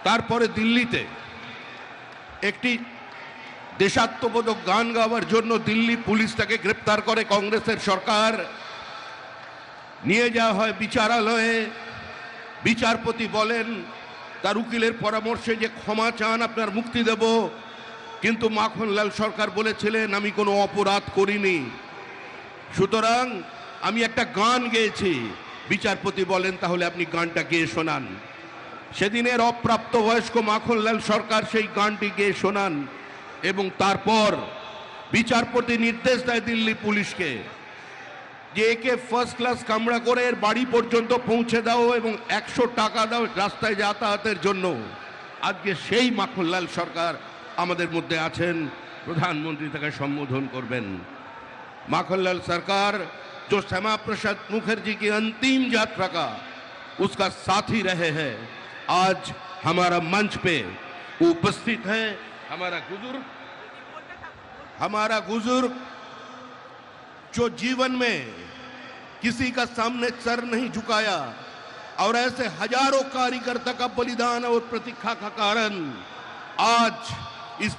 তারপরে দিল্লিতে একটি দেশাত্মবোধক গান গাওয়ার জন্য দিল্লি পুলিশ তাকে গ্রেপ্তার করে কংগ্রেসের সরকার। নিয়ে যাওয়া হয় বিচারালয়ে। বিচারপতি বলেন তার উকিলের পরামর্শে যে ক্ষমা চান, আপনার মুক্তি দেব। কিন্তু মাখনলাল সরকার বলেছিলেন আমি কোনো অপরাধ করিনি, সুতরাং আমি একটা গান গেয়েছি। বিচারপতি বলেন তাহলে আপনি গানটা গেয়ে শোনান। সেদিনের অপ্রাপ্তবয়স্ক মাখনলাল সরকার সেই গানটি গেয়ে শোনান এবং তারপর বিচারপতি নির্দেশ দেয় দিল্লি পুলিশকে যে একে ফার্স্ট ক্লাস কামরা করে এর বাড়ি পর্যন্ত পৌঁছে দাও এবং 100 টাকা দাও রাস্তায় যাতায়াতের জন্য। আজকে সেই মাখনলাল সরকার আমাদের মধ্যে আছেন, প্রধানমন্ত্রী তাকে সম্বোধন করবেন। माखनलाल सरकार जो श्यामा प्रसाद मुखर्जी की अंतिम यात्रा का उसका साथी रहे हैं, आज हमारा मंच पे उपस्थित है। हमारा बुजुर्ग जो जीवन में किसी का सामने सर नहीं झुकाया और ऐसे हजारों कार्यकर्ता का बलिदान और प्रतीक्षा का कारण आज इस